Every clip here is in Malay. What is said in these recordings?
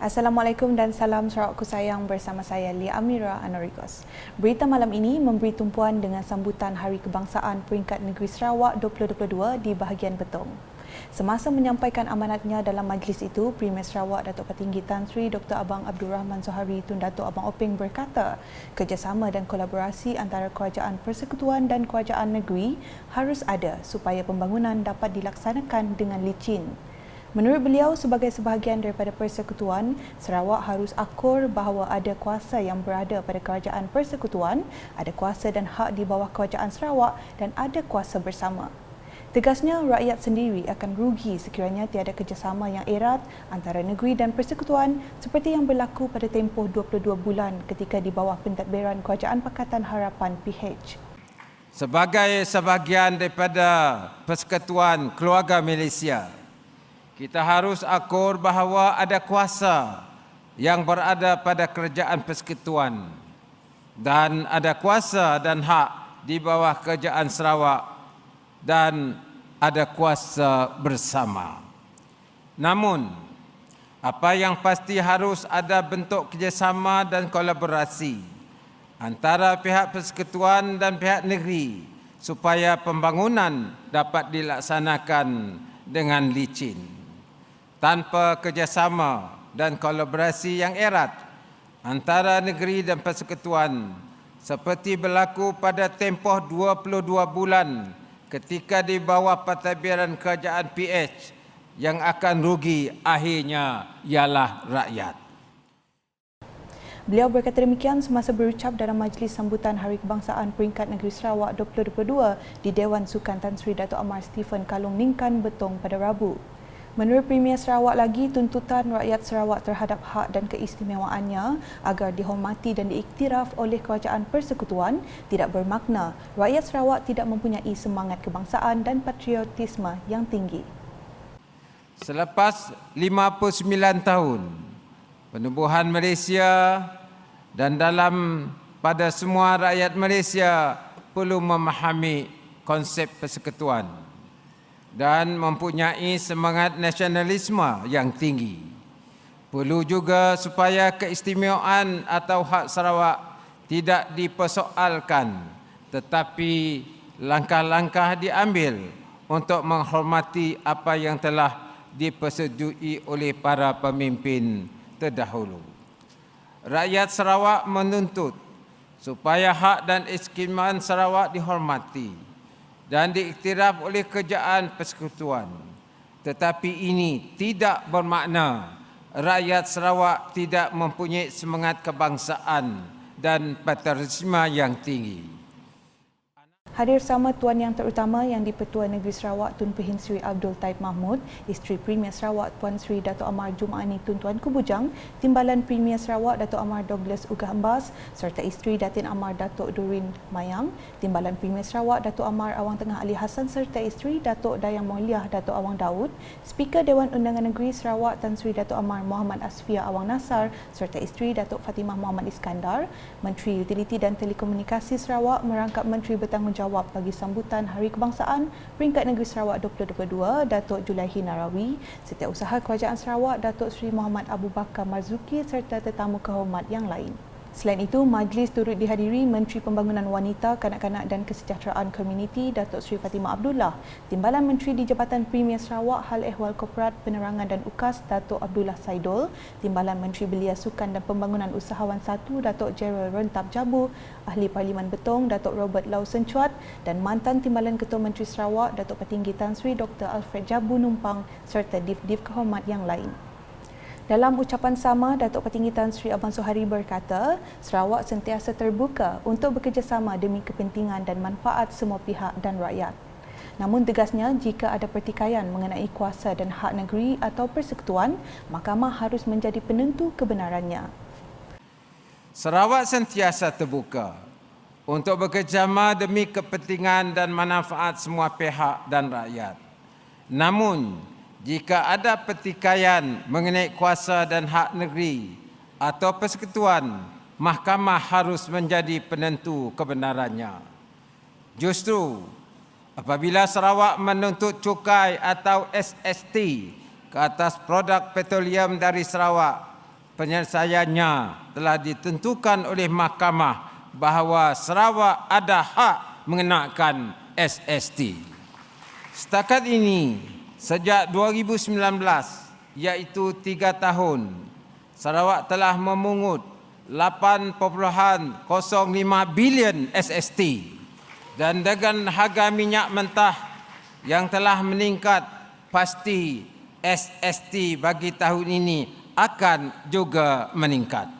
Assalamualaikum dan salam Sarawakku sayang bersama saya Lia Amira Anarikos. Berita malam ini memberi tumpuan dengan sambutan Hari Kebangsaan Peringkat Negeri Sarawak 2022 di bahagian Betong. Semasa menyampaikan amanatnya dalam majlis itu, Premier Sarawak Datuk Petinggi Tan Sri Dr. Abang Abdul Rahman Zohari Tun Datuk Abang Openg berkata, kerjasama dan kolaborasi antara Kerajaan Persekutuan dan Kerajaan Negeri harus ada supaya pembangunan dapat dilaksanakan dengan licin. Menurut beliau, sebagai sebahagian daripada Persekutuan, Sarawak harus akur bahawa ada kuasa yang berada pada Kerajaan Persekutuan, ada kuasa dan hak di bawah Kerajaan Sarawak dan ada kuasa bersama. Tegasnya, rakyat sendiri akan rugi sekiranya tiada kerjasama yang erat antara negeri dan persekutuan seperti yang berlaku pada tempoh 22 bulan ketika di bawah pentadbiran Kerajaan Pakatan Harapan PH. Sebagai sebahagian daripada Persekutuan Keluarga Malaysia, kita harus akur bahawa ada kuasa yang berada pada Kerajaan Persekutuan dan ada kuasa dan hak di bawah Kerajaan Sarawak dan ada kuasa bersama. Namun, apa yang pasti harus ada bentuk kerjasama dan kolaborasi antara pihak persekutuan dan pihak negeri supaya pembangunan dapat dilaksanakan dengan licin. Tanpa kerjasama dan kolaborasi yang erat antara negeri dan persekutuan seperti berlaku pada tempoh 22 bulan ketika di bawah pentadbiran Kerajaan PH, yang akan rugi akhirnya ialah rakyat. Beliau berkata demikian semasa berucap dalam majlis sambutan Hari Kebangsaan Peringkat Negeri Sarawak 2022 di Dewan Sukan Tan Sri Datuk Amar Stephen Kalung Ningkan Betong pada Rabu. Menurut Premier Sarawak lagi, tuntutan rakyat Sarawak terhadap hak dan keistimewaannya agar dihormati dan diiktiraf oleh Kerajaan Persekutuan tidak bermakna rakyat Sarawak tidak mempunyai semangat kebangsaan dan patriotisme yang tinggi. Selepas 59 tahun penubuhan Malaysia dan dalam pada semua rakyat Malaysia perlu memahami konsep persekutuan dan mempunyai semangat nasionalisme yang tinggi. Perlu juga supaya keistimewaan atau hak Sarawak tidak dipersoalkan, tetapi langkah-langkah diambil untuk menghormati apa yang telah dipersetujui oleh para pemimpin terdahulu. Rakyat Sarawak menuntut supaya hak dan keistimewaan Sarawak dihormati dan diiktiraf oleh Kerajaan Persekutuan. Tetapi ini tidak bermakna rakyat Sarawak tidak mempunyai semangat kebangsaan dan patriotisme yang tinggi. Hadir sama Tuan Yang Terutama Yang di-Pertua Negeri Sarawak Tun Pehin Sri Abdul Taib Mahmud, Isteri Premier Sarawak Puan Sri Datuk Amar Jumaani Tun Tuanku Bujang, Timbalan Premier Sarawak Datuk Amar Douglas Ugah Embas serta Isteri Datin Amar Datuk Durin Mayang, Timbalan Premier Sarawak Datuk Amar Awang Tengah Ali Hassan serta Isteri Datuk Dayang Mauliah Datuk Awang Daud, Speaker Dewan Undangan Negeri Sarawak Tan Sri Datuk Amar Muhammad Asfia Awang Nasar serta Isteri Datuk Fatimah Muhammad Iskandar, Menteri Utiliti dan Telekomunikasi Sarawak merangkap Menteri Bertanggungjawab bagi sambutan Hari Kebangsaan Peringkat Negeri Sarawak 2022 Datuk Julaihi Narawi, Setiausaha Kerajaan Sarawak Datuk Seri Muhammad Abu Bakar Marzuki serta tetamu kehormat yang lain. Selain itu, majlis turut dihadiri Menteri Pembangunan Wanita, Kanak-kanak dan Kesejahteraan Komuniti Datuk Seri Fatimah Abdullah, Timbalan Menteri di Jabatan Premier Sarawak Hal Ehwal Korporat Penerangan dan UKAS Datuk Abdullah Saidul, Timbalan Menteri Belia Sukan dan Pembangunan Usahawan 1 Datuk Gerald Rentap Jabu, Ahli Parlimen Betong Datuk Robert Lawson Chuat dan mantan Timbalan Ketua Menteri Sarawak Datuk Petinggi Tan Sri Dr. Alfred Jabu Numpang serta div-div kehormat yang lain. Dalam ucapan sama, Datuk Petinggi Tan Sri Abang Zohari berkata, Sarawak sentiasa terbuka untuk bekerjasama demi kepentingan dan manfaat semua pihak dan rakyat. Namun tegasnya, jika ada pertikaian mengenai kuasa dan hak negeri atau persekutuan, mahkamah harus menjadi penentu kebenarannya. Sarawak sentiasa terbuka untuk bekerjasama demi kepentingan dan manfaat semua pihak dan rakyat. Namun, jika ada pertikaian mengenai kuasa dan hak negeri atau persekutuan, mahkamah harus menjadi penentu kebenarannya. Justru, apabila Sarawak menuntut cukai atau SST ke atas produk petroleum dari Sarawak, penyelesaiannya telah ditentukan oleh mahkamah bahawa Sarawak ada hak mengenakan SST. Setakat ini, sejak 2019, iaitu 3 tahun, Sarawak telah memungut 8.05 bilion SST dan dengan harga minyak mentah yang telah meningkat, pasti SST bagi tahun ini akan juga meningkat.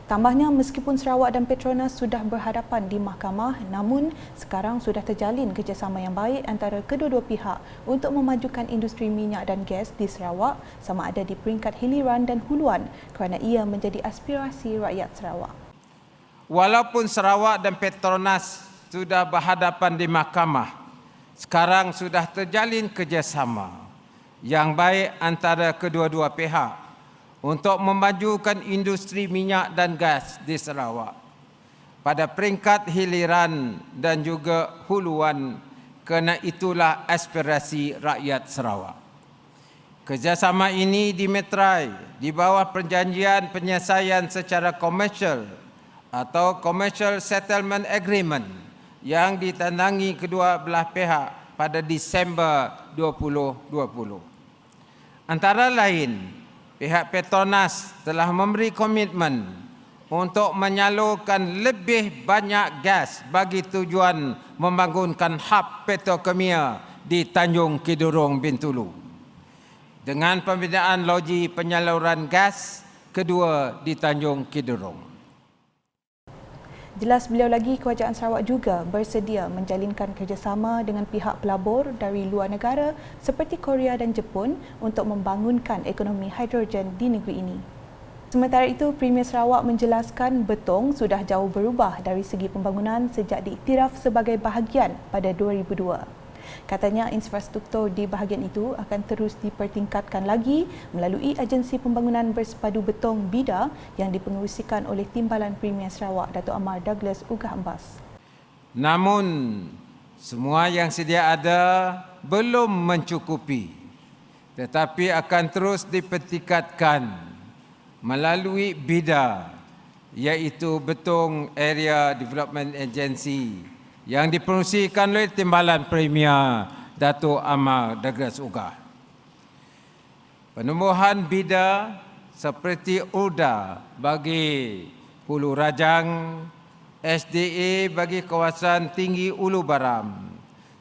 Tambahnya, meskipun Sarawak dan Petronas sudah berhadapan di mahkamah, namun sekarang sudah terjalin kerjasama yang baik antara kedua-dua pihak untuk memajukan industri minyak dan gas di Sarawak sama ada di peringkat hiliran dan huluan kerana ia menjadi aspirasi rakyat Sarawak. Walaupun Sarawak dan Petronas sudah berhadapan di mahkamah, sekarang sudah terjalin kerjasama yang baik antara kedua-dua pihak untuk memajukan industri minyak dan gas di Sarawak pada peringkat hiliran dan juga huluan, kerana itulah aspirasi rakyat Sarawak. Kerjasama ini dimeterai di bawah perjanjian penyelesaian secara komersial atau Commercial Settlement Agreement yang ditandangi kedua belah pihak pada Disember 2020. Antara lain, pihak Petronas telah memberi komitmen untuk menyalurkan lebih banyak gas bagi tujuan membangunkan hub petrokemia di Tanjung Kidurong, Bintulu, dengan pembinaan loji penyaluran gas kedua di Tanjung Kidurong. Jelas beliau lagi, Kerajaan Sarawak juga bersedia menjalinkan kerjasama dengan pihak pelabur dari luar negara seperti Korea dan Jepun untuk membangunkan ekonomi hidrogen di negeri ini. Sementara itu, Premier Sarawak menjelaskan Betong sudah jauh berubah dari segi pembangunan sejak diiktiraf sebagai bahagian pada 2002. Katanya infrastruktur di bahagian itu akan terus dipertingkatkan lagi melalui agensi pembangunan bersepadu Betong BIDA yang dipengerusikan oleh Timbalan Premier Sarawak Datuk Amar Douglas Ugah Embas. Namun, semua yang sedia ada belum mencukupi, tetapi akan terus dipertingkatkan melalui BIDA, iaitu Betong Area Development Agency, yang dipengerusikan oleh Timbalan Premier Datuk Amar Douglas Ugah. Penumbuhan BIDA seperti URDA bagi Hulu Rajang, SDA bagi kawasan tinggi Ulu Baram,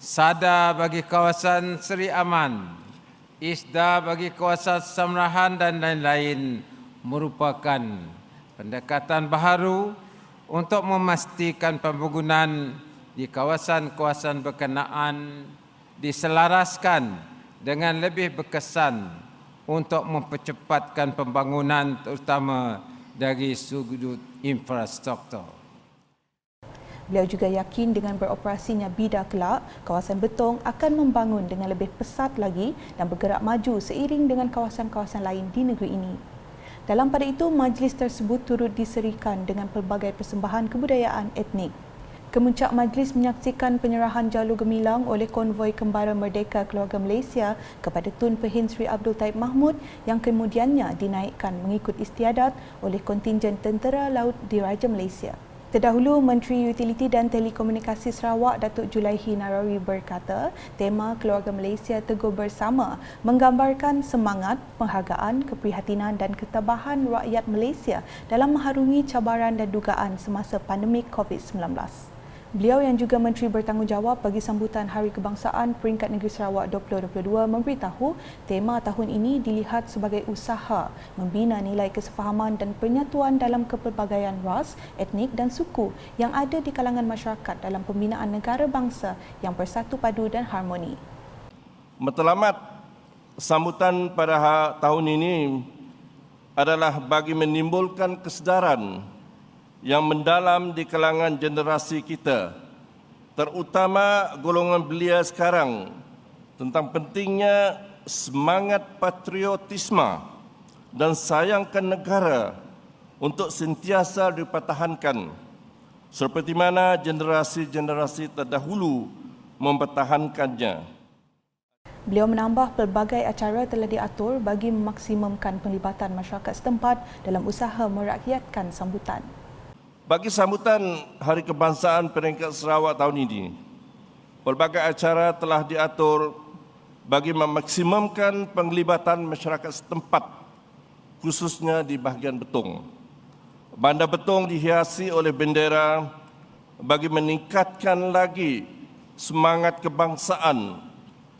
SADA bagi kawasan Seri Aman, ISDA bagi kawasan Samrahan dan lain-lain merupakan pendekatan baharu untuk memastikan pembangunan di kawasan-kawasan berkenaan diselaraskan dengan lebih berkesan untuk mempercepatkan pembangunan terutama dari sudut infrastruktur. Beliau juga yakin dengan beroperasinya BIDA kelak, kawasan Betong akan membangun dengan lebih pesat lagi dan bergerak maju seiring dengan kawasan-kawasan lain di negeri ini. Dalam pada itu, majlis tersebut turut diserikan dengan pelbagai persembahan kebudayaan etnik. Kemuncak majlis menyaksikan penyerahan jalur gemilang oleh konvoi Kembara Merdeka Keluarga Malaysia kepada Tun Pehin Sri Abdul Taib Mahmud yang kemudiannya dinaikkan mengikut istiadat oleh kontingen Tentera Laut Diraja Malaysia. Terdahulu, Menteri Utiliti dan Telekomunikasi Sarawak Datuk Julaihi Narawi berkata, tema Keluarga Malaysia Teguh Bersama menggambarkan semangat, penghargaan, keprihatinan dan ketabahan rakyat Malaysia dalam mengharungi cabaran dan dugaan semasa pandemik COVID-19. Beliau yang juga Menteri Bertanggungjawab bagi sambutan Hari Kebangsaan Peringkat Negeri Sarawak 2022 memberitahu tema tahun ini dilihat sebagai usaha membina nilai kesefahaman dan penyatuan dalam kepelbagaian ras, etnik dan suku yang ada di kalangan masyarakat dalam pembinaan negara bangsa yang bersatu padu dan harmoni. Matlamat sambutan pada tahun ini adalah bagi menimbulkan kesedaran yang mendalam di kalangan generasi kita, terutama golongan belia sekarang, tentang pentingnya semangat patriotisme dan sayangkan negara untuk sentiasa dipertahankan, seperti mana generasi-generasi terdahulu mempertahankannya. Beliau menambah pelbagai acara telah diatur bagi memaksimumkan penglibatan masyarakat setempat dalam usaha merakyatkan sambutan. Bagi sambutan Hari Kebangsaan Peringkat Sarawak tahun ini, pelbagai acara telah diatur bagi memaksimumkan penglibatan masyarakat setempat, khususnya di bahagian Betong. Bandar Betong dihiasi oleh bendera bagi meningkatkan lagi semangat kebangsaan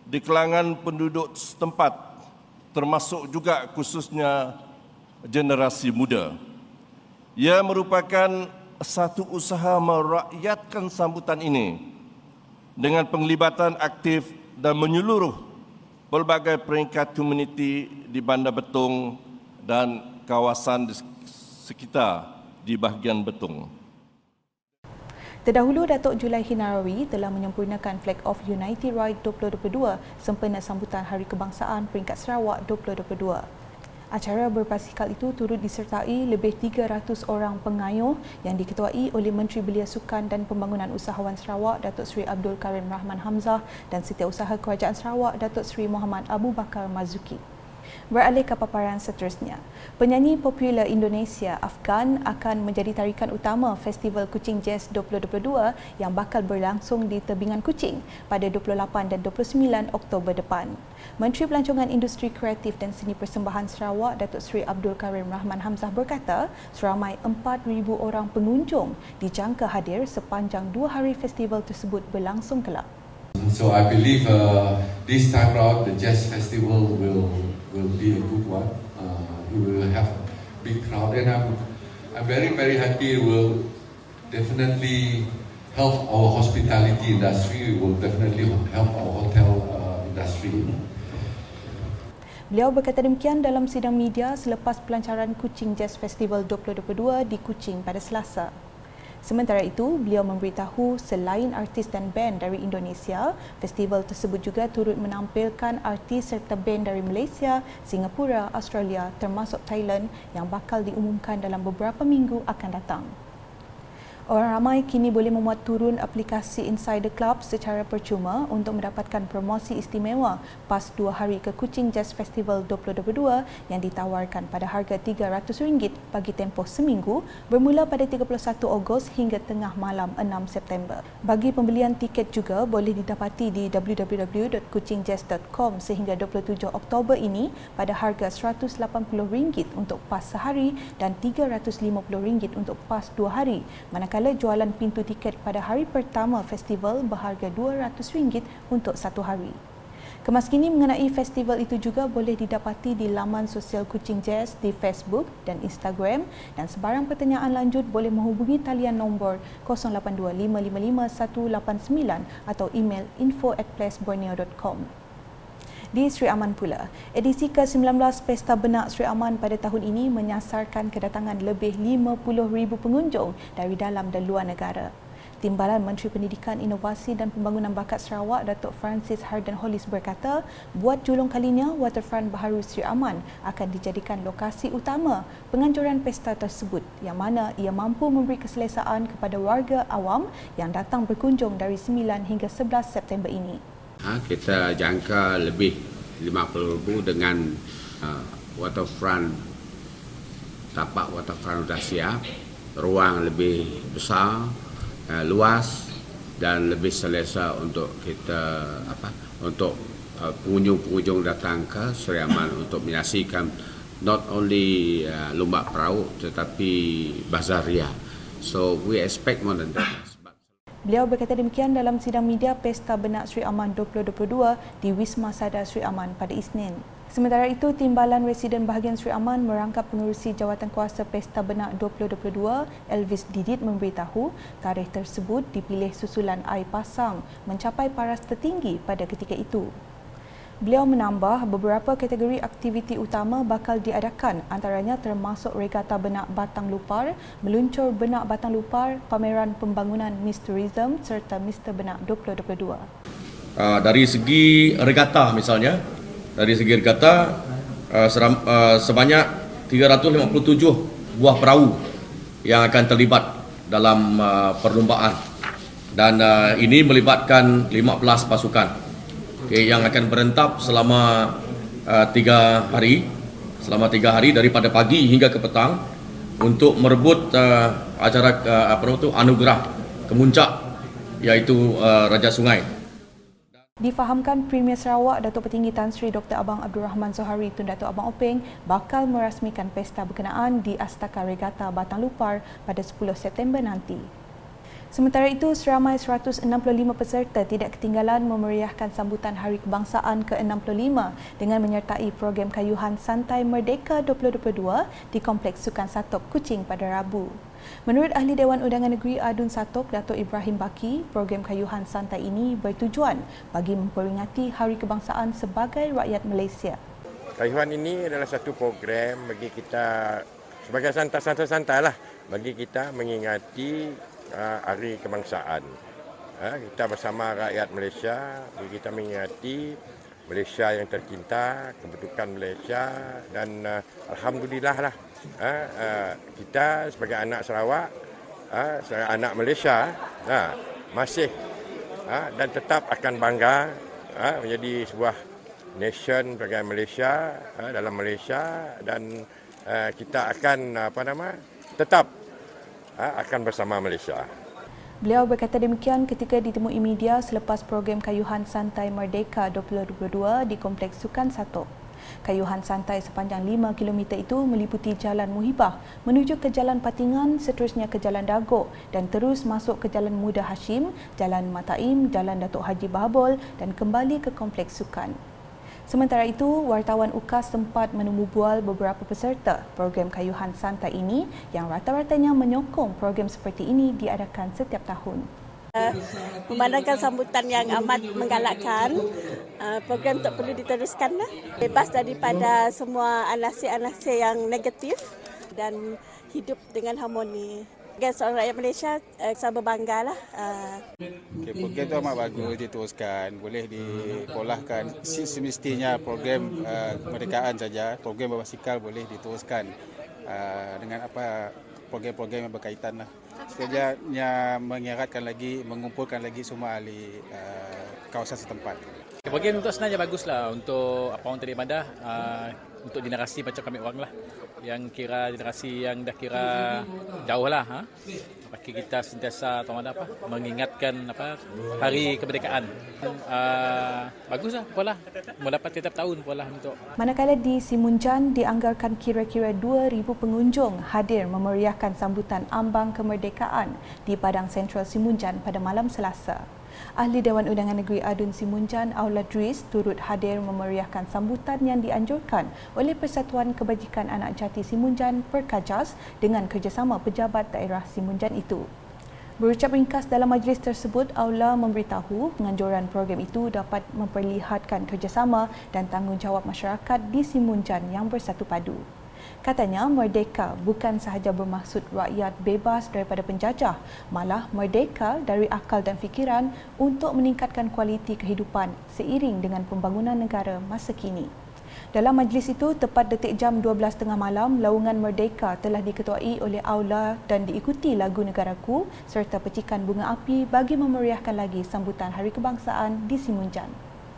di kalangan penduduk setempat, termasuk juga khususnya generasi muda. Ia merupakan satu usaha merakyatkan sambutan ini dengan penglibatan aktif dan menyeluruh pelbagai peringkat komuniti di Bandar Betong dan kawasan di sekitar di bahagian Betong. Terdahulu, Datuk Julaihi Narawi telah menyempurnakan Flag Off Unity Ride 2022 sempena sambutan Hari Kebangsaan Peringkat Sarawak 2022. Acara berbasikal itu turut disertai lebih 300 orang pengayuh yang diketuai oleh Menteri Belia Sukan dan Pembangunan Usahawan Sarawak Datuk Seri Abdul Karim Rahman Hamzah dan Setiausaha Kerajaan Sarawak Datuk Seri Muhammad Abu Bakar Mazuki. Beralih ke paparan seterusnya. Penyanyi popular Indonesia Afgan akan menjadi tarikan utama Festival Kuching Jazz 2022 yang bakal berlangsung di Tebingan Kuching pada 28 dan 29 Oktober depan. Menteri Pelancongan Industri Kreatif dan Seni Persembahan Sarawak Datuk Seri Abdul Karim Rahman Hamzah berkata, seramai 4,000 orang pengunjung dijangka hadir sepanjang 2 hari festival tersebut berlangsung kelak. So I believe this time round the jazz festival will be a good one. We will have a big crowd, and I'm very happy. It will definitely help our hospitality industry. It will definitely help our hotel industry. Beliau berkata demikian dalam sidang media selepas pelancaran Kuching Jazz Festival 2022 di Kuching pada Selasa. Sementara itu, beliau memberitahu selain artis dan band dari Indonesia, festival tersebut juga turut menampilkan artis serta band dari Malaysia, Singapura, Australia termasuk Thailand yang bakal diumumkan dalam beberapa minggu akan datang. Orang ramai kini boleh memuat turun aplikasi Insider Club secara percuma untuk mendapatkan promosi istimewa pas 2 hari ke Kuching Jazz Festival 2022 yang ditawarkan pada harga RM300 bagi tempoh seminggu bermula pada 31 Ogos hingga tengah malam 6 September. Bagi pembelian tiket juga boleh didapati di www.kuchingjazz.com sehingga 27 Oktober ini pada harga RM180 untuk pas sehari dan RM350 untuk pas 2 hari. Manakala jualan pintu tiket pada hari pertama festival berharga RM200 untuk 1 hari. Kemaskini mengenai festival itu juga boleh didapati di laman sosial Kuching Jazz di Facebook dan Instagram, dan sebarang pertanyaan lanjut boleh menghubungi talian nombor 082-555-189 atau email info@placeborneo.com. Di Sri Aman pula, edisi ke-19 Pesta Benak Sri Aman pada tahun ini menyasarkan kedatangan lebih 50,000 pengunjung dari dalam dan luar negara. Timbalan Menteri Pendidikan, Inovasi dan Pembangunan Bakat Sarawak Datuk Francis Harden Hollis berkata, buat julung kalinya waterfront baharu Sri Aman akan dijadikan lokasi utama penganjuran pesta tersebut yang mana ia mampu memberi keselesaan kepada warga awam yang datang berkunjung dari 9 hingga 11 September ini. Kita jangka lebih 50,000 dengan waterfront, tapak waterfront sudah siap, ruang lebih besar, luas dan lebih selesa untuk kita untuk pengunjung-pengunjung datang ke Sri Aman untuk menyaksikan not only lomba perahu tetapi bazar ria. So we expect more than that. Beliau berkata demikian dalam sidang media Pesta Benak Sri Aman 2022 di Wisma Sada Sri Aman pada Isnin. Sementara itu, Timbalan Residen Bahagian Sri Aman merangkap pengerusi Jawatankuasa Pesta Benak 2022, Elvis Didit memberitahu tarikh tersebut dipilih susulan air pasang mencapai paras tertinggi pada ketika itu. Beliau menambah beberapa kategori aktiviti utama bakal diadakan, antaranya termasuk Regata Benak Batang Lupar, Meluncur Benak Batang Lupar, pameran pembangunan Miss Tourism serta Mr. Benak 2022. Dari segi regata misalnya, sebanyak 357 buah perahu yang akan terlibat dalam perlombaan, dan ini melibatkan 15 pasukan. yang akan berentap selama 3 hari. Selama 3 hari daripada pagi hingga ke petang untuk merebut acara anugerah kemuncak iaitu Raja Sungai. Difahamkan Premier Sarawak Datuk Petinggi Tan Sri Dr. Abang Abdul Rahman Zohari Tun Datuk Abang Openg bakal merasmikan pesta berkenaan di Astaka Regatta Batang Lupar pada 10 September nanti. Sementara itu, seramai 165 peserta tidak ketinggalan memeriahkan sambutan Hari Kebangsaan ke-65 dengan menyertai program kayuhan Santai Merdeka 2022 di Kompleks Sukan Satok, Kuching pada Rabu. Menurut Ahli Dewan Undangan Negeri Adun Satok, Datuk Ibrahim Baki, program kayuhan santai ini bertujuan bagi memperingati Hari Kebangsaan sebagai rakyat Malaysia. Kayuhan ini adalah satu program bagi kita sebagai santai-santai lah bagi kita mengingati Hari Kebangsaan. Kita bersama rakyat Malaysia, bagi kita mengingati Malaysia yang tercinta, kedudukan Malaysia dan alhamdulillah lah kita sebagai anak Sarawak, sebagai anak Malaysia masih dan tetap akan bangga menjadi sebuah nation sebagai Malaysia dalam Malaysia dan kita akan tetap akan bersama Malaysia. Beliau berkata demikian ketika ditemui media selepas program kayuhan Santai Merdeka 2022 di Kompleks Sukan Satok. Kayuhan santai sepanjang 5 km itu meliputi Jalan Muhibah menuju ke Jalan Patingan, seterusnya ke Jalan Dagok dan terus masuk ke Jalan Muda Hashim, Jalan Mataim, Jalan Datuk Haji Bahabol dan kembali ke Kompleks Sukan. Sementara itu, wartawan UKAS sempat menemu bual beberapa peserta program kayuhan santai ini yang rata-ratanya menyokong program seperti ini diadakan setiap tahun. Memandangkan sambutan yang amat menggalakkan, program tak perlu diteruskan. Bebas daripada semua anasir-anasir yang negatif dan hidup dengan harmoni. Sebagai seorang rakyat Malaysia, saya berbanggalah. Program itu amat bagus diteruskan, boleh dipolahkan. Semestinya program kemerdekaan saja, program berbasikal boleh diteruskan dengan program-program yang berkaitan lah. Sekiranya mengeratkan lagi, mengumpulkan lagi semua ahli kawasan setempat. Program untuk sebenarnya baguslah untuk orang teribadah, untuk generasi macam kami orang lah, yang kira generasi yang dah kira jauh lah. Bagi kita sentiasa mengingatkan hari kemerdekaan. Baguslah pola, mendapat setiap tahun pola untuk. Manakala di Simunjan dianggarkan kira-kira 2,000 pengunjung hadir memeriahkan sambutan ambang kemerdekaan di Padang Sentral Simunjan pada malam Selasa. Ahli Dewan Undangan Negeri Adun Simunjan, Aula Dris, turut hadir memeriahkan sambutan yang dianjurkan oleh Persatuan Kebajikan Anak Jati Simunjan Perkajas dengan kerjasama pejabat daerah Simunjan itu. Berucap ringkas dalam majlis tersebut, Aula memberitahu penganjuran program itu dapat memperlihatkan kerjasama dan tanggungjawab masyarakat di Simunjan yang bersatu padu. Katanya, merdeka bukan sahaja bermaksud rakyat bebas daripada penjajah, malah merdeka dari akal dan fikiran untuk meningkatkan kualiti kehidupan seiring dengan pembangunan negara masa kini. Dalam majlis itu, tepat detik jam 12.30 malam, laungan merdeka telah diketuai oleh Aula dan diikuti lagu Negaraku serta pecikan bunga api bagi memeriahkan lagi sambutan Hari Kebangsaan di Simunjan.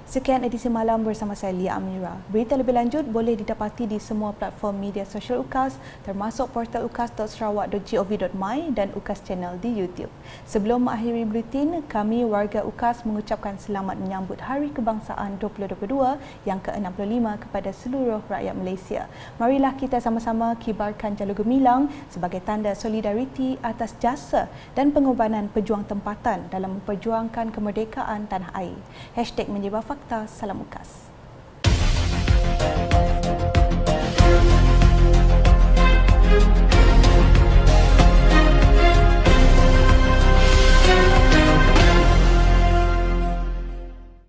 Sekian edisi malam bersama saya Lia Amira. Berita lebih lanjut boleh didapati di semua platform media sosial UKAS termasuk portal ukas.sarawak.gov.my dan UKAS Channel di YouTube. Sebelum mengakhiri buletin, kami warga UKAS mengucapkan selamat menyambut Hari Kebangsaan 2022 yang ke-65 kepada seluruh rakyat Malaysia. Marilah kita sama-sama kibarkan jalur gemilang sebagai tanda solidariti atas jasa dan pengorbanan pejuang tempatan dalam memperjuangkan kemerdekaan tanah air. #menyebar fakta, salam UKAS.